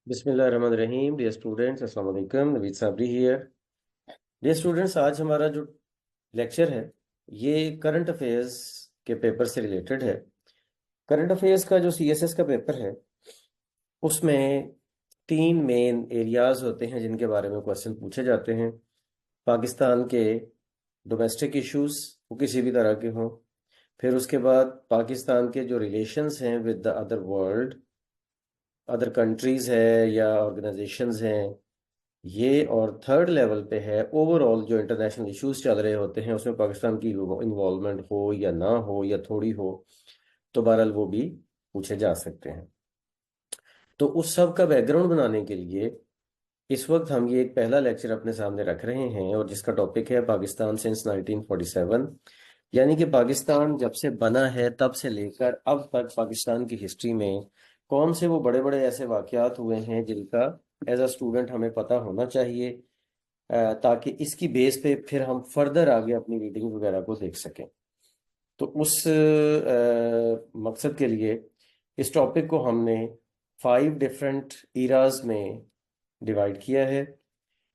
बिस्मिल्लाहिर्रहमानिर्रहीम। Dear students, अस्सलाम वालेकुम। Naveed Sabri here. Dear students, आज हमारा जो लेक्चर है ये करंट अफेयर्स के पेपर से रिलेटेड है। करंट अफेयर्स का जो सीएसएस का पेपर है उसमें तीन मेन एरियाज होते हैं जिनके बारे में क्वेश्चन पूछे जाते हैं। पाकिस्तान के डोमेस्टिक इश्यूज, वो किसी भी तरह के हों। फिर उसके बाद पाकिस्तान के जो रिलेशंस हैं with the other world, other countries है या ऑर्गेनाइजेशंस हैं ये। और थर्ड लेवल पे है ओवरऑल जो इंटरनेशनल इश्यूज चल रहे होते हैं उसमें पाकिस्तान की इन्वॉल्वमेंट हो या ना हो या थोड़ी हो, तो बहरहाल वो भी पूछे जा सकते हैं। तो उस सब का बैकग्राउंड बनाने के लिए इस वक्त हम ये एक पहला लेक्चर अपने सामने रख रहे हैं और जिसका टॉपिक है पाकिस्तान सिंस 1947। यानी कि पाकिस्तान जब से बना है तब से लेकर अब तक पाकिस्तान की हिस्ट्री में कौन से वो बड़े बड़े ऐसे वाकयात हुए हैं जिनका एज अ स्टूडेंट हमें पता होना चाहिए, ताकि इसकी बेस पे फिर हम फर्दर आगे अपनी रीडिंग वगैरह को देख सकें। तो उस मकसद के लिए इस टॉपिक को हमने 5 डिफरेंट इराज में डिवाइड किया है।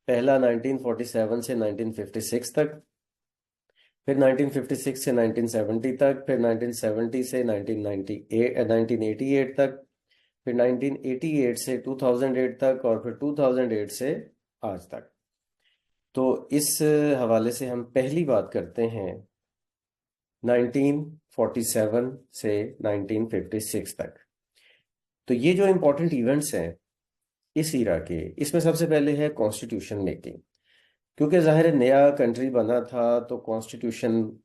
पहला 1947 से 1956 तक, फिर 1956 से 1970 तक, फिर 1970 से 1988 तक, फिर 1988 से 2008 तक और फिर 2008 से आज तक। तो इस हवाले से हम पहली बात करते हैं 1947 से 1956 तक। तो ये जो इम्पोर्टेंट इवेंट्स हैं इस इरा के, इसमें सबसे पहले है कॉन्स्टिट्यूशन मेकिंग। क्योंकि जाहिर है नया कंट्री बना था तो कॉन्स्टिट्यूशन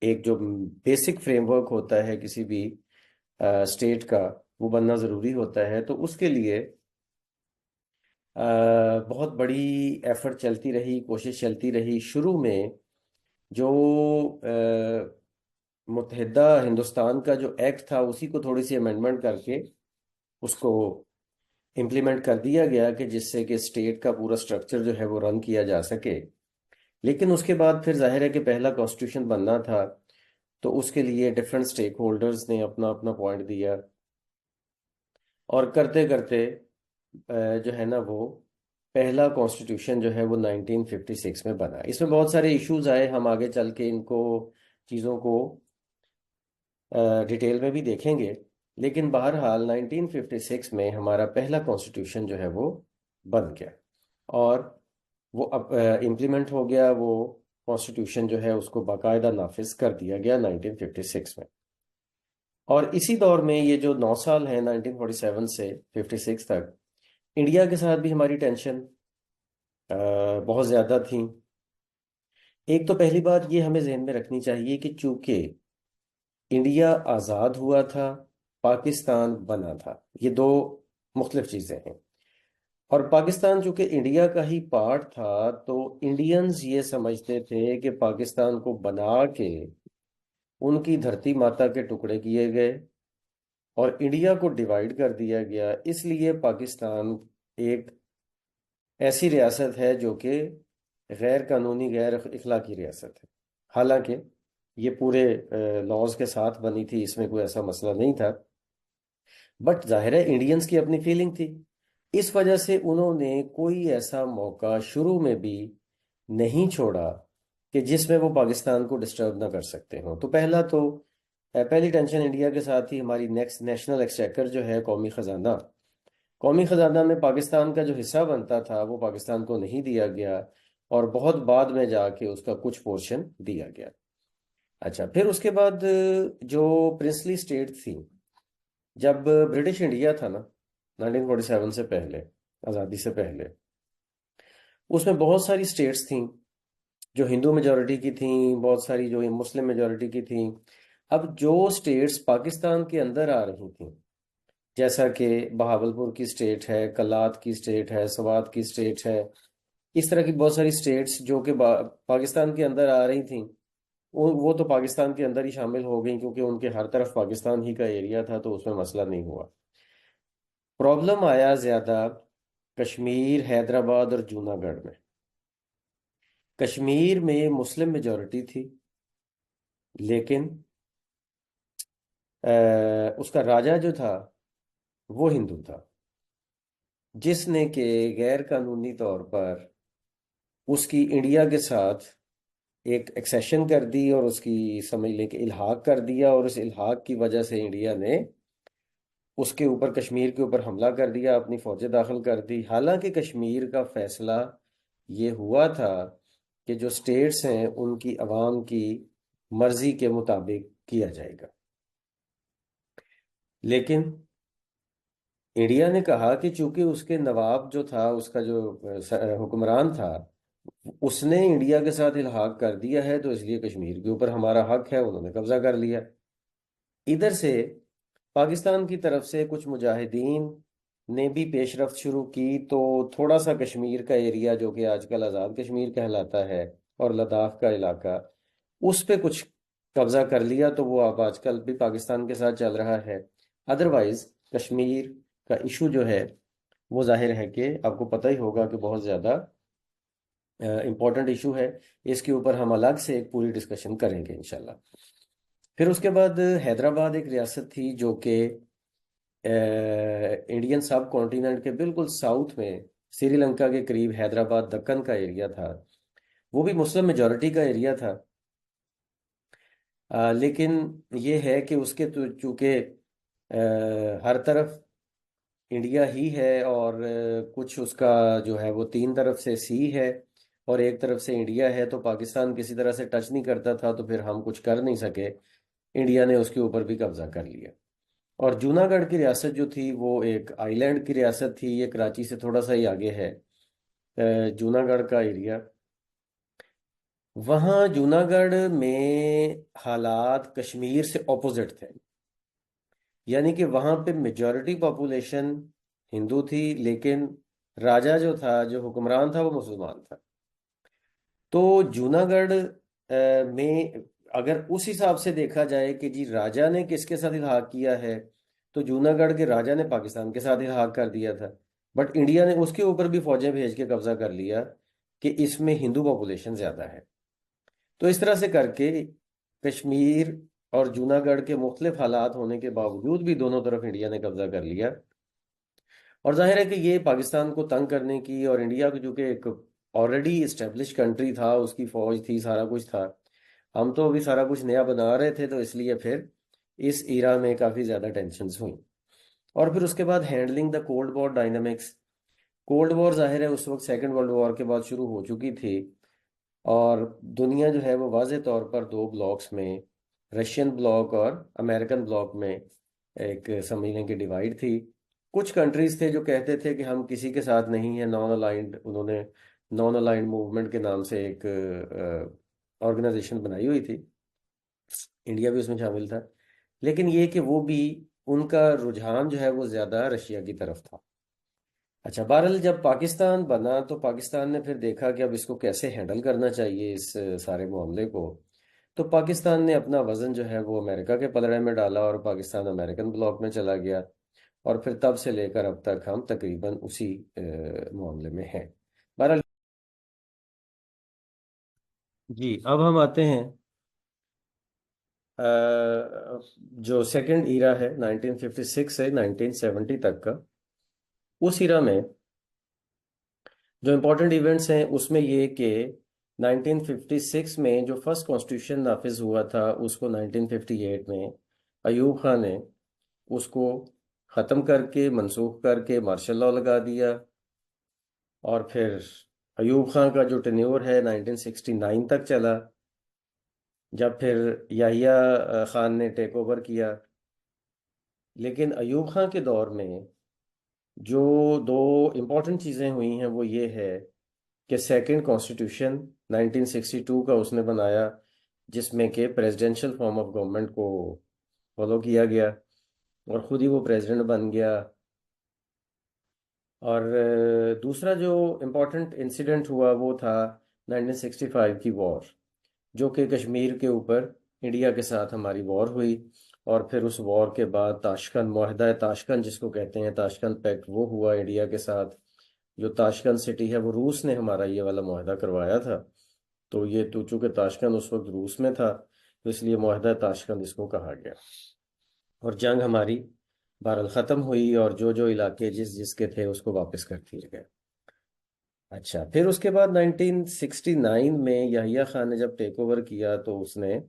एक जो बेसिक फ्रेमवर्क होता है किसी भी स्टेट का, वो बनना ज़रूरी होता है। तो उसके लिए बहुत बड़ी एफर्ट चलती रही, कोशिश चलती रही। शुरू में जो मुत्तहिदा हिंदुस्तान का जो एक्ट था उसी को थोड़ी सी अमेंडमेंट करके उसको इम्प्लीमेंट कर दिया गया कि जिससे कि स्टेट का पूरा स्ट्रक्चर जो है वो रन किया जा सके। लेकिन उसके बाद फिर जाहिर है कि पहला कॉन्स्टिट्यूशन बनना था तो उसके लिए डिफरेंट स्टेक होल्डर्स ने अपना अपना पॉइंट दिया और करते करते जो है ना वो पहला कॉन्स्टिट्यूशन जो है वो 1956 में बना। इसमें बहुत सारे इश्यूज आए, हम आगे चल के इनको चीज़ों को डिटेल में भी देखेंगे। लेकिन बहरहाल 1956 में हमारा पहला कॉन्स्टिट्यूशन जो है वो बन गया और वो अब इम्प्लीमेंट हो गया। वो कॉन्स्टिट्यूशन जो है उसको बाकायदा नाफिज कर दिया गया 1956 में। और इसी दौर में ये जो 9 साल हैं 1947 से 56 तक, इंडिया के साथ भी हमारी टेंशन बहुत ज़्यादा थी। एक तो पहली बात ये हमें जहन में रखनी चाहिए कि चूंकि इंडिया आज़ाद हुआ था, पाकिस्तान बना था, ये दो मुख्तलिफ चीज़ें हैं। और पाकिस्तान चूंकि इंडिया का ही पार्ट था तो इंडियंस ये समझते थे कि पाकिस्तान को बना के उनकी धरती माता के टुकड़े किए गए और इंडिया को डिवाइड कर दिया गया। इसलिए पाकिस्तान एक ऐसी रियासत है जो कि गैर कानूनी गैर इखलाकी रियासत है। हालांकि ये पूरे लॉज के साथ बनी थी, इसमें कोई ऐसा मसला नहीं था, बट जाहिर है इंडियंस की अपनी फीलिंग थी। इस वजह से उन्होंने कोई ऐसा मौका शुरू में भी नहीं छोड़ा कि जिसमें वो पाकिस्तान को डिस्टर्ब ना कर सकते हो। तो पहली टेंशन इंडिया के साथ ही हमारी नेक्स्ट नेशनल एक्सचेकर जो है, कौमी खजाना। कौमी खजाना में पाकिस्तान का जो हिस्सा बनता था वो पाकिस्तान को नहीं दिया गया और बहुत बाद में जाके उसका कुछ पोर्शन दिया गया। अच्छा, फिर उसके बाद जो प्रिंसली स्टेट थी, जब ब्रिटिश इंडिया था ना 1947 से पहले, आज़ादी से पहले, उसमें बहुत सारी स्टेट्स थी जो हिंदू मेजोरिटी की थी, बहुत सारी जो मुस्लिम मेजोरिटी की थी। अब जो स्टेट्स पाकिस्तान के अंदर आ रही थी, जैसा कि बहावलपुर की स्टेट है, कल्लात की स्टेट है, स्वात की स्टेट है, इस तरह की बहुत सारी स्टेट्स जो कि पाकिस्तान के अंदर आ रही थी, वो तो पाकिस्तान के अंदर ही शामिल हो गई क्योंकि उनके हर तरफ पाकिस्तान ही का एरिया था, तो उसमें मसला नहीं हुआ। प्रॉब्लम आया ज़्यादा कश्मीर, हैदराबाद और जूनागढ़ में। कश्मीर में मुस्लिम मेजॉरिटी थी लेकिन उसका राजा जो था वो हिंदू था। जिसने के गैर कानूनी तौर पर उसकी इंडिया के साथ एक एक्सेशन कर दी और उसकी समझ लें कि इल्हाक कर दिया, और उस इल्हाक की वजह से इंडिया ने उसके ऊपर, कश्मीर के ऊपर हमला कर दिया, अपनी फौजें दाखिल कर दी। हालांकि कश्मीर का फैसला ये हुआ था कि जो स्टेट्स हैं उनकी आवाम की मर्जी के मुताबिक किया जाएगा, लेकिन इंडिया ने कहा कि चूंकि उसके नवाब जो था, उसका जो हुक्मरान था, उसने इंडिया के साथ इल्हाक कर दिया है, तो इसलिए कश्मीर के ऊपर हमारा हक है, उन्होंने कब्जा कर लिया। इधर से पाकिस्तान की तरफ से कुछ मुजाहिदीन ने भी पेशरफ्त शुरू की, तो थोड़ा सा कश्मीर का एरिया जो कि आजकल आज़ाद कश्मीर कहलाता है, और लद्दाख का इलाका, उस पे कुछ कब्जा कर लिया, तो वो अब आजकल भी पाकिस्तान के साथ चल रहा है। अदरवाइज कश्मीर का इशू जो है वो जाहिर है कि आपको पता ही होगा कि बहुत ज़्यादा इम्पोर्टेंट इशू है। इसके ऊपर हम अलग से एक पूरी डिस्कशन करेंगे इंशाल्लाह। फिर उसके बाद हैदराबाद एक रियासत थी जो कि इंडियन सब कॉन्टिनेंट के बिल्कुल साउथ में, श्रीलंका के करीब हैदराबाद दक्कन का एरिया था। वो भी मुस्लिम मेजॉरिटी का एरिया था। लेकिन ये है कि उसके तो चूंकि हर तरफ इंडिया ही है, और कुछ उसका जो है वो तीन तरफ से सी है और एक तरफ से इंडिया है, तो पाकिस्तान किसी तरह से टच नहीं करता था, तो फिर हम कुछ कर नहीं सके। इंडिया ने उसके ऊपर भी कब्जा कर लिया। और जूनागढ़ की रियासत जो थी वो एक आइलैंड की रियासत थी, ये कराची से थोड़ा सा ही आगे है। जूनागढ़ का एरिया, वहाँ जूनागढ़ में हालात कश्मीर से ऑपोजिट थे। यानी कि वहाँ पे मेजॉरिटी पॉपुलेशन हिंदू थी, लेकिन राजा जो था, जो हुक्मरान था, वो मुसलमान था। तो जूनागढ़ में अगर उस हिसाब से देखा जाए कि जी राजा ने किसके साथ इल्हाक किया है, तो जूनागढ़ के राजा ने पाकिस्तान के साथ इल्हाक कर दिया था। बट इंडिया ने उसके ऊपर भी फौजें भेज के कब्जा कर लिया कि इसमें हिंदू पॉपुलेशन ज्यादा है। तो इस तरह से करके कश्मीर और जूनागढ़ के मुख्तलिफ हालात होने के बावजूद भी दोनों तरफ इंडिया ने कब्जा कर लिया। और जाहिर है कि ये पाकिस्तान को तंग करने की, और इंडिया को जो कि एक ऑलरेडी इस्टेब्लिश कंट्री था, उसकी फौज थी, सारा कुछ था, हम तो अभी सारा कुछ नया बना रहे थे, तो इसलिए फिर इस ईरा में काफ़ी ज़्यादा टेंशन्स हुई। और फिर उसके बाद handling the cold war dynamics. Cold war जाहिर है उस वक्त सेकेंड वर्ल्ड वॉर के बाद शुरू हो चुकी थी, और दुनिया जो है वो वाज़े तौर पर दो ब्लॉक्स में, रशियन ब्लॉक और अमेरिकन ब्लॉक में, एक समझ लें कि डिवाइड थी। कुछ कंट्रीज थे जो कहते थे कि हम किसी के साथ नहीं है, नॉन अलाइंड, उन्होंने नॉन अलाइंड मूवमेंट के नाम से एक ऑर्गेनाइजेशन बनाई हुई थी, इंडिया भी उसमें शामिल था। लेकिन ये कि वो भी, उनका रुझान जो है वो ज़्यादा रशिया की तरफ था। अच्छा, बहरहाल जब पाकिस्तान बना तो पाकिस्तान ने फिर देखा कि अब इसको कैसे हैंडल करना चाहिए इस सारे मामले को। तो पाकिस्तान ने अपना वजन जो है वो अमेरिका के पलड़े में डाला, और पाकिस्तान अमेरिकन ब्लॉक में चला गया। और फिर तब से लेकर अब तक हम तकरीबन उसी मामले में हैं। बहरहाल जी, अब हम आते हैं जो सेकंड ईरा है 1956 से 1970 तक का। उस ईरा में जो इम्पोर्टेंट इवेंट्स हैं उसमें ये कि 1956 में जो फर्स्ट कॉन्स्टिट्यूशन नाफिज हुआ था, उसको 1958 में अयूब खान ने उसको ख़त्म करके, मनसूख करके मार्शल लॉ लगा दिया। और फिर अयूब खान का जो टेन्योर है 1969 तक चला, जब फिर याहिया खान ने टेक ओवर किया। लेकिन अयूब खान के दौर में जो दो इम्पोर्टेंट चीज़ें हुई हैं वो ये है कि सेकंड कॉन्स्टिट्यूशन 1962 का उसने बनाया, जिसमें कि प्रेसिडेंशियल फॉर्म ऑफ गवर्नमेंट को फॉलो किया गया, और ख़ुद ही वो प्रेसिडेंट बन गया। और दूसरा जो इम्पोर्टेंट इंसिडेंट हुआ वो था 1965 की वॉर, जो कि कश्मीर के ऊपर इंडिया के साथ हमारी वॉर हुई। और फिर उस वॉर के बाद ताशकंद माहिदा ताशकंद जिसको कहते हैं, ताशकंद पैक्ट, वो हुआ इंडिया के साथ। जो ताशकंद सिटी है वो रूस ने हमारा ये वाला माहिदा करवाया था। तो ये तो चूंकि ताशकंद उस वक्त रूस में था, तो इसलिए माहिदा ताशकंद इसको कहा गया। और जंग हमारी बहरहाल ख़त्म हुई और जो जो इलाके जिस जिसके थे उसको वापस कर दिए गए। अच्छा, फिर उसके बाद 1969 में याहिया खान ने जब टेक ओवर किया तो उसने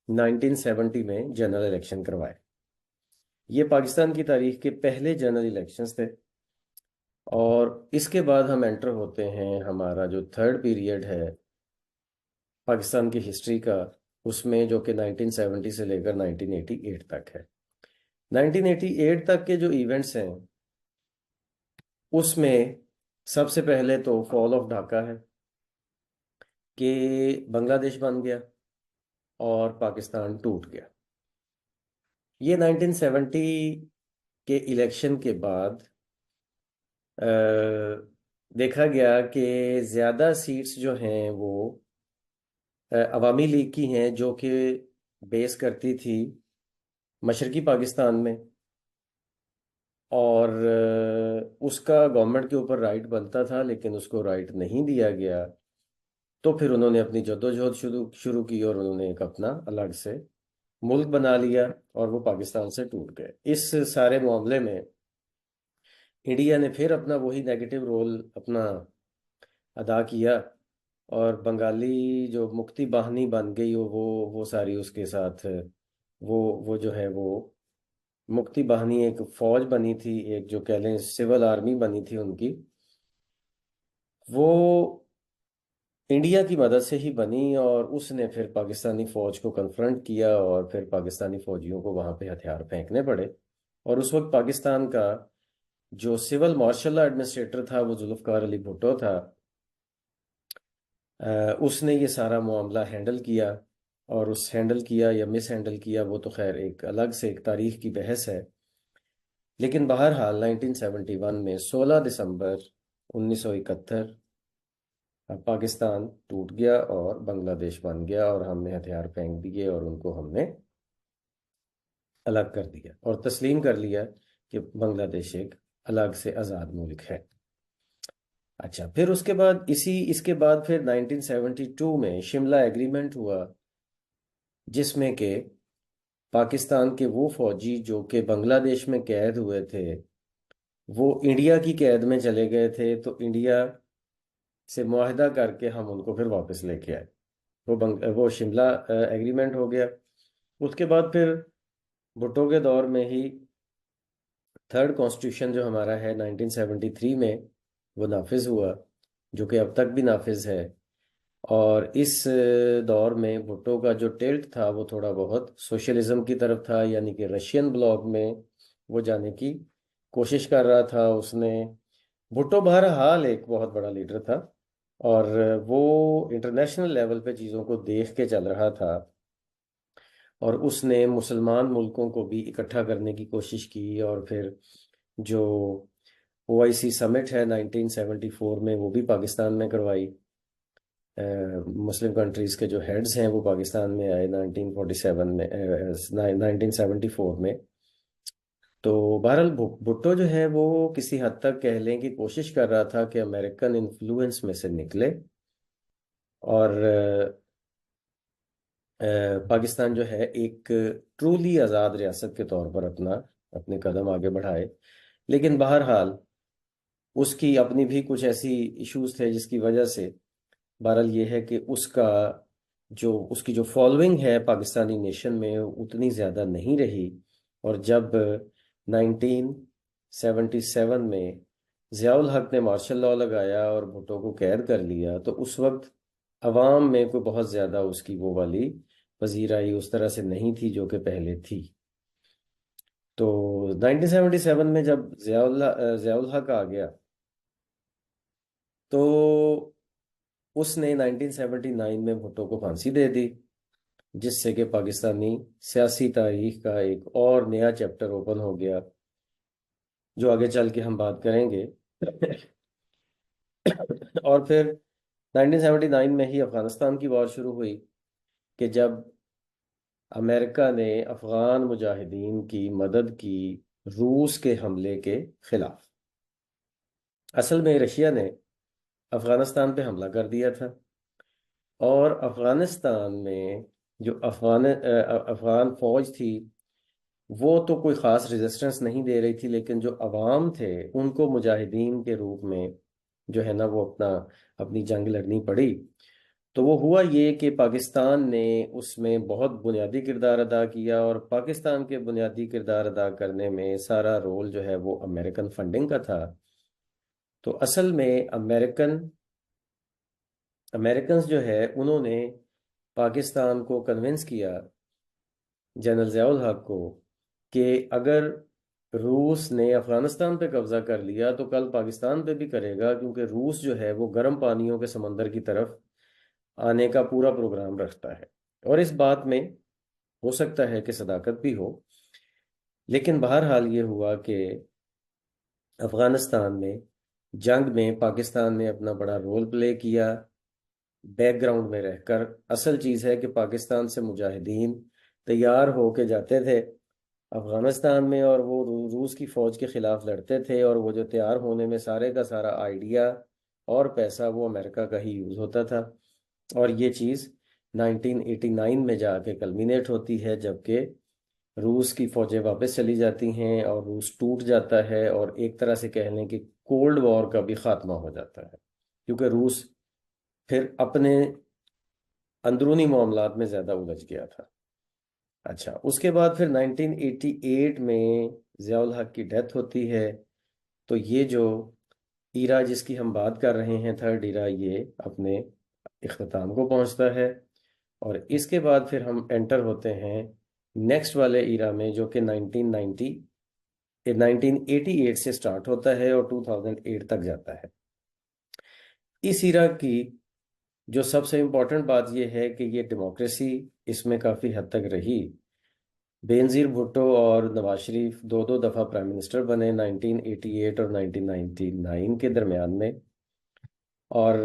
1970 में जनरल इलेक्शन करवाए। ये पाकिस्तान की तारीख के पहले जनरल इलेक्शंस थे। और इसके बाद हम एंटर होते हैं, हमारा जो थर्ड पीरियड है पाकिस्तान की हिस्ट्री का, उसमें जो कि 1970 से लेकर 1988 तक है। 1988 तक के जो इवेंट्स हैं उसमें सबसे पहले तो फॉल ऑफ ढाका है कि बांग्लादेश बन गया और पाकिस्तान टूट गया। ये 1970 के इलेक्शन के बाद अ, देखा गया कि ज़्यादा सीट्स जो हैं वो अवामी लीग की हैं, जो कि बेस करती थी मशरकी पाकिस्तान में। और उसका गवर्नमेंट के ऊपर राइट बनता था, लेकिन उसको राइट नहीं दिया गया। तो फिर उन्होंने अपनी जद्दोजहद शुरू शुरू की और उन्होंने एक अपना अलग से मुल्क बना लिया और वो पाकिस्तान से टूट गए। इस सारे मामले में इंडिया ने फिर अपना वही नेगेटिव रोल अपना अदा किया, और बंगाली जो मुक्ति बाहिनी बन गई वो सारी उसके साथ वो जो है वो मुक्ति बाहिनी एक फौज बनी थी, एक जो कह लें सिविल आर्मी बनी थी उनकी, वो इंडिया की मदद से ही बनी। और उसने फिर पाकिस्तानी फौज को कन्फ्रंट किया और फिर पाकिस्तानी फौजियों को वहां पे हथियार फेंकने पड़े। और उस वक्त पाकिस्तान का जो सिविल मार्शल एडमिनिस्ट्रेटर था वो जुल्फकार अली भुट्टो था। उसने ये सारा मामला हैंडल किया। और उस हैंडल किया या मिस हैंडल किया वो तो खैर एक अलग से एक तारीख की बहस है। लेकिन बहरहाल 1971 में 16 दिसंबर 1971 पाकिस्तान टूट गया और बांग्लादेश बन गया, और हमने हथियार फेंक दिए और उनको हमने अलग कर दिया और तस्लीम कर लिया कि बांग्लादेश एक अलग से आज़ाद मुल्क है। अच्छा, फिर उसके बाद इसके बाद फिर 1972 में शिमला एग्रीमेंट हुआ, जिसमें कि पाकिस्तान के वो फौजी जो कि बांग्लादेश में कैद हुए थे वो इंडिया की कैद में चले गए थे, तो इंडिया से मुआहदा करके हम उनको फिर वापस लेके आए। वो शिमला एग्रीमेंट हो गया। उसके बाद फिर भुट्टो के दौर में ही थर्ड कॉन्स्टिट्यूशन जो हमारा है 1973 में वो नाफिज हुआ, जो कि अब तक भी नाफिज है। और इस दौर में भुट्टो का जो टिल्ट था वो थोड़ा बहुत सोशलिज्म की तरफ था, यानी कि रशियन ब्लॉक में वो जाने की कोशिश कर रहा था उसने। भुट्टो बहरहाल एक बहुत बड़ा लीडर था और वो इंटरनेशनल लेवल पे चीज़ों को देख के चल रहा था। और उसने मुसलमान मुल्कों को भी इकट्ठा करने की कोशिश की। और फिर जो ओआईसी समिट है 1974 में वो भी पाकिस्तान में करवाई। मुस्लिम कंट्रीज़ के जो हेड्स हैं वो पाकिस्तान में आए 1947 में 1974 में। तो बहरहाल भुट्टो जो है वो किसी हद तक कह लें कि कोशिश कर रहा था कि अमेरिकन इन्फ्लुएंस में से निकले और पाकिस्तान जो है एक ट्रूली आज़ाद रियासत के तौर पर अपना अपने कदम आगे बढ़ाए। लेकिन बहरहाल उसकी अपनी भी कुछ ऐसी इश्यूज थे जिसकी वजह से बहरहाल ये है कि उसकी जो फॉलोइंग है पाकिस्तानी नेशन में उतनी ज़्यादा नहीं रही। और जब 1977 में ज़ियाउल हक ने मार्शल लॉ लगाया और भुट्टो को कैद कर लिया, तो उस वक्त अवाम में कोई बहुत ज़्यादा उसकी वो वाली पजीराई उस तरह से नहीं थी जो कि पहले थी। तो 1977 में जब ज़ियाउल हक आ गया तो उसने 1979 में भुट्टो को फांसी दे दी, जिससे कि पाकिस्तानी सियासी तारीख का एक और नया चैप्टर ओपन हो गया, जो आगे चल के हम बात करेंगे। और फिर 1979 में ही अफगानिस्तान की वॉर शुरू हुई कि जब अमेरिका ने अफगान मुजाहिदीन की मदद की रूस के हमले के खिलाफ। असल में रशिया ने अफगानिस्तान पे हमला कर दिया था और अफगानिस्तान में जो अफगान फौज थी वो तो कोई ख़ास रेजिस्टेंस नहीं दे रही थी, लेकिन जो अवाम थे उनको मुजाहिदीन के रूप में जो है ना वो अपनी जंग लड़नी पड़ी। तो वो हुआ ये कि पाकिस्तान ने उसमें बहुत बुनियादी किरदार अदा किया, और पाकिस्तान के बुनियादी किरदार अदा करने में सारा रोल जो है वो अमेरिकन फंडिंग का था। तो असल में अमेरिकन्स जो है उन्होंने पाकिस्तान को कन्विंस किया, जनरल ज़ियाउल हक को, कि अगर रूस ने अफगानिस्तान पे कब्जा कर लिया तो कल पाकिस्तान पे भी करेगा, क्योंकि रूस जो है वो गर्म पानियों के समंदर की तरफ आने का पूरा प्रोग्राम रखता है। और इस बात में हो सकता है कि सदाकत भी हो, लेकिन बहरहाल ये हुआ कि अफगानिस्तान में जंग में पाकिस्तान ने अपना बड़ा रोल प्ले किया बैकग्राउंड में रहकर। असल चीज़ है कि पाकिस्तान से मुजाहिदीन तैयार होके जाते थे अफगानिस्तान में, और वो रूस की फ़ौज के ख़िलाफ़ लड़ते थे, और वो जो तैयार होने में सारे का सारा आइडिया और पैसा वो अमेरिका का ही यूज़ होता था। और ये चीज़ 1989 में जाके कल्मिनेट होती है, जबकि रूस की फ़ौजें वापस चली जाती हैं और रूस टूट जाता है, और एक तरह से कह लें कि कोल्ड वॉर का भी ख़ात्मा हो जाता है, क्योंकि रूस फिर अपने अंदरूनी मामलात में ज़्यादा उलझ गया था। अच्छा, उसके बाद फिर 1988 में ज़ियाउल हक की डेथ होती है। तो ये जो ईरा जिसकी हम बात कर रहे हैं, थर्ड ईरा, ये अपने इख्तिताम को पहुंचता है। और इसके बाद फिर हम एंटर होते हैं नेक्स्ट वाले ईरा में, जो कि 1988 से स्टार्ट होता है और 2008 तक जाता है। इस ईरा की जो सबसे इम्पोर्टेंट बात यह है कि ये डेमोक्रेसी इसमें काफ़ी हद तक रही। बेनज़ीर भुट्टो और नवाज शरीफ दो दो दफ़ा प्राइम मिनिस्टर बने 1988 और 1999 के दरमियान में। और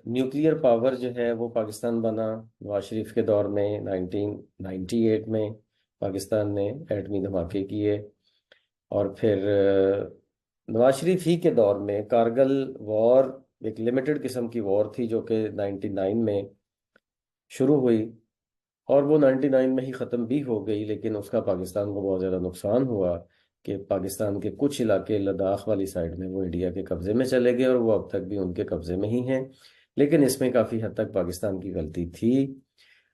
न्यूक्लियर पावर जो है वो पाकिस्तान बना नवाज शरीफ के दौर में। 1998 में पाकिस्तान ने एटमी धमाके किए। और फिर नवाज शरीफ ही के दौर में कारगिल वॉर एक लिमिटेड किस्म की वॉर थी, जो कि 99 में शुरू हुई, और वो 99 में ही ख़त्म भी हो गई। लेकिन उसका पाकिस्तान को बहुत ज़्यादा नुकसान हुआ कि पाकिस्तान के कुछ इलाके लद्दाख वाली साइड में वो इंडिया के कब्ज़े में चले गए, और वो अब तक भी उनके कब्ज़े में ही हैं। लेकिन इसमें काफ़ी हद तक पाकिस्तान की गलती थी।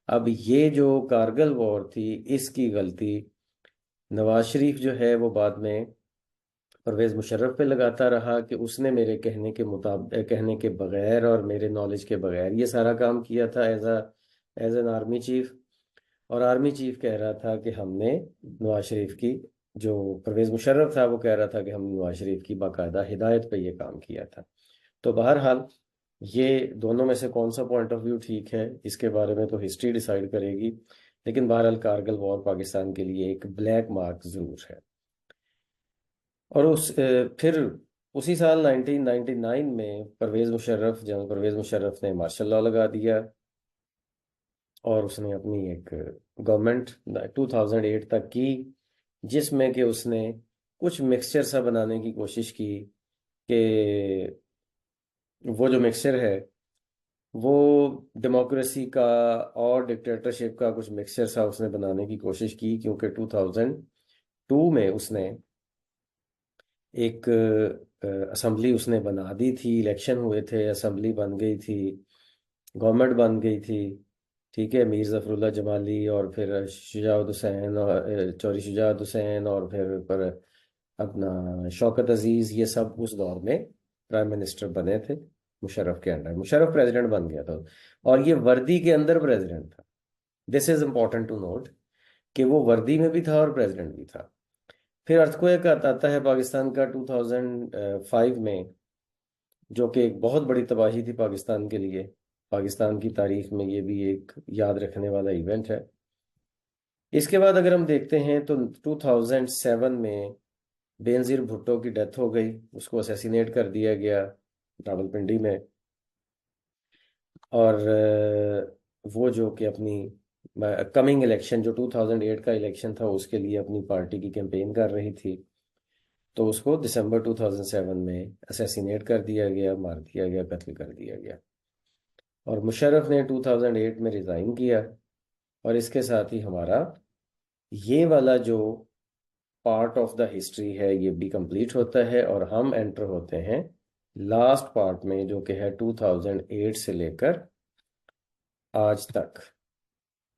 अब ये जो कारगिल वॉर थी, इसकी गलती नवाज शरीफ जो है वो बाद में परवेज़ मुशर्रफ पे लगाता रहा कि उसने मेरे कहने के बगैर और मेरे नॉलेज के बगैर ये सारा काम किया था एज एन आर्मी चीफ। और आर्मी चीफ कह रहा था कि हमने नवाज शरीफ की, जो परवेज़ मुशर्रफ था वो कह रहा था कि हमने नवाज शरीफ की बाकायदा हिदायत पे ये काम किया था। तो बहरहाल ये दोनों में से कौन सा पॉइंट ऑफ व्यू ठीक है, इसके बारे में तो हिस्ट्री डिसाइड करेगी। लेकिन बहरहाल कारगिल वॉर पाकिस्तान के लिए एक ब्लैक मार्क ज़रूर है। और फिर उसी साल 1999 में जनरल परवेज़ मुशर्रफ ने मार्शल लॉ लगा दिया, और उसने अपनी एक गवर्नमेंट 2008 तक की, जिसमें कि उसने कुछ मिक्सचर सा बनाने की कोशिश की कि वो जो मिक्सचर है वो डेमोक्रेसी का और डिक्टेटरशिप का कुछ मिक्सचर सा उसने बनाने की कोशिश की, क्योंकि 2002 में उसने एक असेंबली उसने बना दी थी, इलेक्शन हुए थे, असेंबली बन गई थी, गवर्नमेंट बन गई थी। ठीक है, मीर ज़फ़रुल्लाह जमाली और फिर शुजाउत हुसैन और चौधरी शुजाउत हुसैन, और फिर पर अपना शौकत अजीज़, ये सब उस दौर में प्राइम मिनिस्टर बने थे मुशर्रफ के अंडर। मुशर्रफ प्रेसिडेंट बन गया था, और ये वर्दी के अंदर प्रेसिडेंट था। This is important to note कि वो वर्दी में भी था और प्रेसिडेंट भी था। फिर अर्थक्वेक आता है पाकिस्तान का 2005 में, जो कि एक बहुत बड़ी तबाही थी पाकिस्तान के लिए। पाकिस्तान की तारीख में ये भी एक याद रखने वाला इवेंट है। इसके बाद अगर हम देखते हैं तो 2007 में बेनज़ीर भुट्टो की डेथ हो गई, उसको असैसिनेट कर दिया गया रावलपिंडी में। और वो जो कि अपनी कमिंग इलेक्शन, जो 2008 का इलेक्शन था, उसके लिए अपनी पार्टी की कैंपेन कर रही थी, तो उसको दिसंबर 2007 में असैसिनेट कर दिया गया, मार दिया गया, कत्ल कर दिया गया। और मुशर्रफ ने 2008 में रिज़ाइन किया, और इसके साथ ही हमारा ये वाला जो पार्ट ऑफ द हिस्ट्री है ये भी कंप्लीट होता है और हम एंटर होते हैं लास्ट पार्ट में, जो कि है 2008 से लेकर आज तक।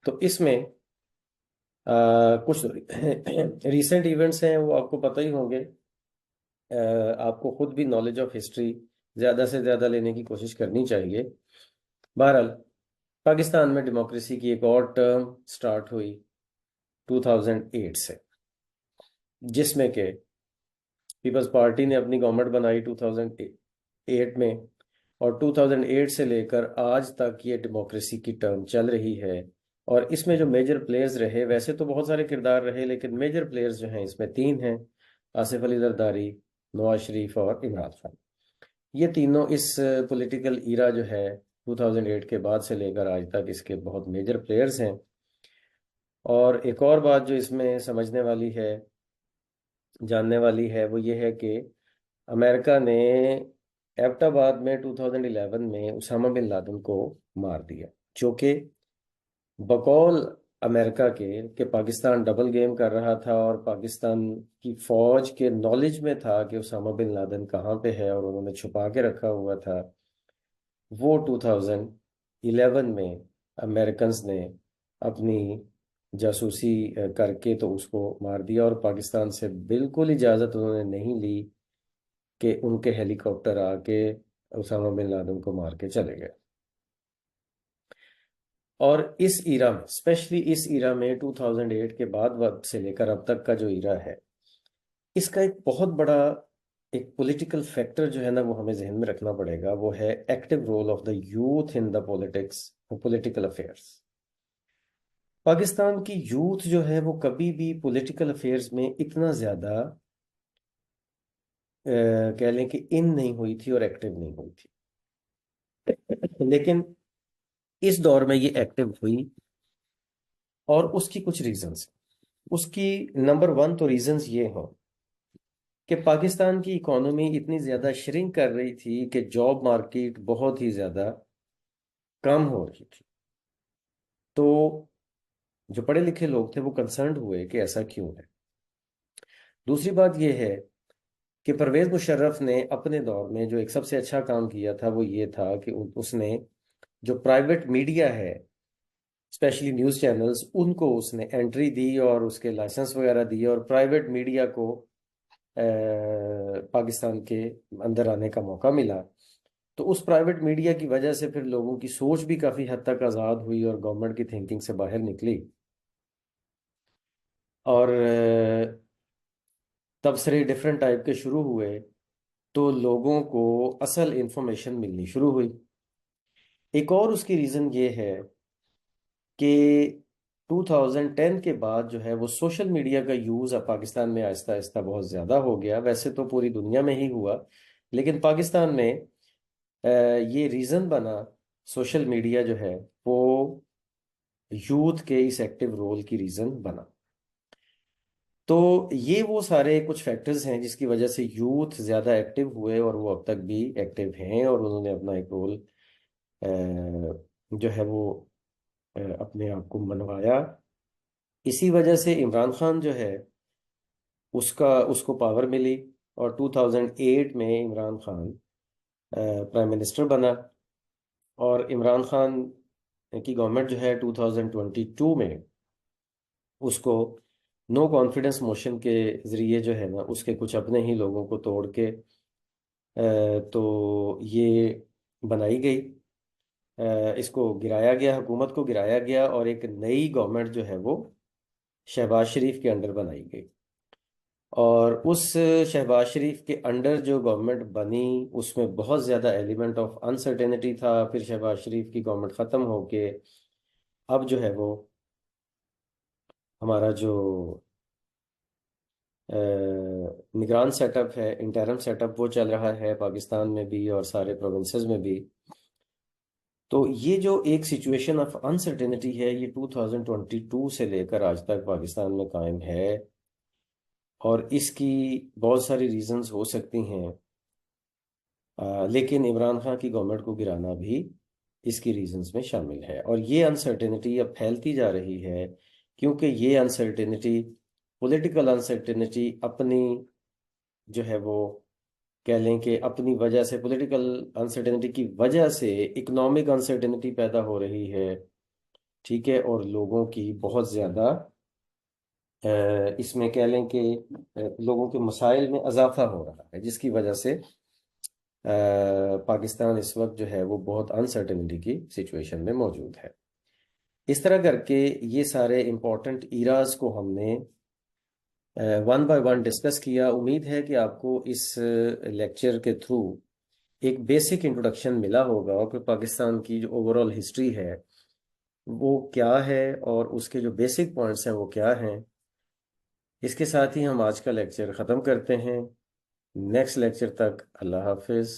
तो इसमें कुछ रीसेंट इवेंट्स हैं, वो आपको पता ही होंगे। आपको खुद भी नॉलेज ऑफ हिस्ट्री ज़्यादा से ज़्यादा लेने की कोशिश करनी चाहिए। बहरहाल, पाकिस्तान में डेमोक्रेसी की एक और टर्म स्टार्ट हुई 2008 से, जिसमें कि पीपल्स पार्टी ने अपनी गवर्नमेंट बनाई 2008 में, और 2008 से लेकर आज तक ये डेमोक्रेसी की टर्म चल रही है। और इसमें जो मेजर प्लेयर्स रहे, वैसे तो बहुत सारे किरदार रहे, लेकिन मेजर प्लेयर्स जो हैं इसमें तीन हैं: आसिफ अली जरदारी, नवाज शरीफ और इमरान खान। ये तीनों इस पॉलिटिकल ईरा जो है 2008 के बाद से लेकर आज तक इसके बहुत मेजर प्लेयर्स हैं। और एक और बात जो इसमें समझने वाली है, जानने वाली है, वो ये है कि अमेरिका ने एबटाबाद में 2011 में उसामा बिन लादेन को मार दिया, जो कि बकौल अमेरिका के पाकिस्तान डबल गेम कर रहा था और पाकिस्तान की फौज के नॉलेज में था कि उसामा बिन लादेन कहाँ पे है और उन्होंने छुपा के रखा हुआ था। वो 2011 में अमेरिकन्स ने अपनी जासूसी करके तो उसको मार दिया, और पाकिस्तान से बिल्कुल इजाज़त उन्होंने नहीं ली कि उनके हेलीकॉप्टर आके उसामा बिन लादेन को मार के चले गए। और इस ईरा में, स्पेशली इस ईरा में 2008 के बाद वक्त से लेकर अब तक का जो ईरा है, इसका एक बहुत बड़ा एक पॉलिटिकल फैक्टर जो है ना, वो हमें जहन में रखना पड़ेगा। वो है active role of the youth in the politics, political affairs. Pakistan की यूथ जो है वो कभी भी पॉलिटिकल अफेयर्स में इतना ज्यादा कह लें कि इन नहीं हुई थी और एक्टिव नहीं हुई थी, लेकिन इस दौर में ये एक्टिव हुई। और उसकी कुछ रीजंस, उसकी नंबर वन तो रीजंस ये हों कि पाकिस्तान की इकोनॉमी इतनी ज़्यादा श्रिंक कर रही थी कि जॉब मार्केट बहुत ही ज़्यादा कम हो रही थी। तो जो पढ़े लिखे लोग थे वो कंसर्न्ड हुए कि ऐसा क्यों है। दूसरी बात यह है कि परवेज मुशर्रफ ने अपने दौर में जो एक सबसे अच्छा काम किया था वो ये था कि उसने जो प्राइवेट मीडिया है, स्पेशली न्यूज़ चैनल्स, उनको उसने एंट्री दी और उसके लाइसेंस वगैरह दिए, और प्राइवेट मीडिया को पाकिस्तान के अंदर आने का मौका मिला। तो उस प्राइवेट मीडिया की वजह से फिर लोगों की सोच भी काफ़ी हद तक आज़ाद हुई और गवर्नमेंट की थिंकिंग से बाहर निकली, और तबसरे डिफरेंट टाइप के शुरू हुए, तो लोगों को असल इंफॉर्मेशन मिलनी शुरू हुई। एक और उसकी रीज़न ये है कि 2010 के बाद जो है वो सोशल मीडिया का यूज़ अब पाकिस्तान में आहिस्ता आहिस्ता बहुत ज़्यादा हो गया। वैसे तो पूरी दुनिया में ही हुआ, लेकिन पाकिस्तान में ये रीज़न बना, सोशल मीडिया जो है वो यूथ के इस एक्टिव रोल की रीज़न बना। तो ये वो सारे कुछ फैक्टर्स हैं जिसकी वजह से यूथ ज़्यादा एक्टिव हुए, और वो अब तक भी एक्टिव हैं, और उन्होंने अपना एक रोल जो है वो अपने आप को मनवाया। इसी वजह से इमरान खान जो है उसको पावर मिली, और 2008 में इमरान खान प्राइम मिनिस्टर बना। और इमरान खान की गवर्नमेंट जो है 2022 में उसको नो कॉन्फिडेंस मोशन के ज़रिए जो है ना, उसके कुछ अपने ही लोगों को तोड़ के तो ये बनाई गई, इसको गिराया गया, हुकूमत को गिराया गया, और एक नई गवर्नमेंट जो है वो शहबाज शरीफ के अंडर बनाई गई। और उस शहबाज शरीफ के अंडर जो गवर्नमेंट बनी, उसमें बहुत ज़्यादा एलिमेंट ऑफ अनसर्टेनिटी था। फिर शहबाज शरीफ की गवर्नमेंट ख़त्म होके अब जो है वो हमारा जो निगरान सेटअप है, इंटरम सेटअप, वो चल रहा है पाकिस्तान में भी और सारे प्रोविंसेस में भी। तो ये जो एक सिचुएशन ऑफ अनसर्टेनिटी है, ये 2022 से लेकर आज तक पाकिस्तान में कायम है, और इसकी बहुत सारी रीजंस हो सकती हैं। लेकिन इमरान खान की गवर्नमेंट को गिराना भी इसकी रीजंस में शामिल है, और ये अनसर्टेनिटी अब फैलती जा रही है, क्योंकि ये अनसर्टेनिटी पॉलिटिकल अनसर्टेनिटी अपनी जो है वो कह लें कि अपनी वजह से, पॉलिटिकल अनसर्टेनिटी की वजह से इकोनॉमिक अनसर्टेनिटी पैदा हो रही है, ठीक है, और लोगों की बहुत ज़्यादा इसमें कह लें कि लोगों के मसाइल में इजाफा हो रहा है, जिसकी वजह से पाकिस्तान इस वक्त जो है वो बहुत अनसर्टेनिटी की सिचुएशन में मौजूद है। इस तरह करके ये सारे इम्पोर्टेंट इराज को हमने वन बाय वन डिस्कस किया। उम्मीद है कि आपको इस लेक्चर के थ्रू एक बेसिक इंट्रोडक्शन मिला होगा कि पाकिस्तान की जो ओवरऑल हिस्ट्री है वो क्या है और उसके जो बेसिक पॉइंट्स हैं वो क्या हैं। इसके साथ ही हम आज का लेक्चर ख़त्म करते हैं। नेक्स्ट लेक्चर तक अल्लाह हाफिज़।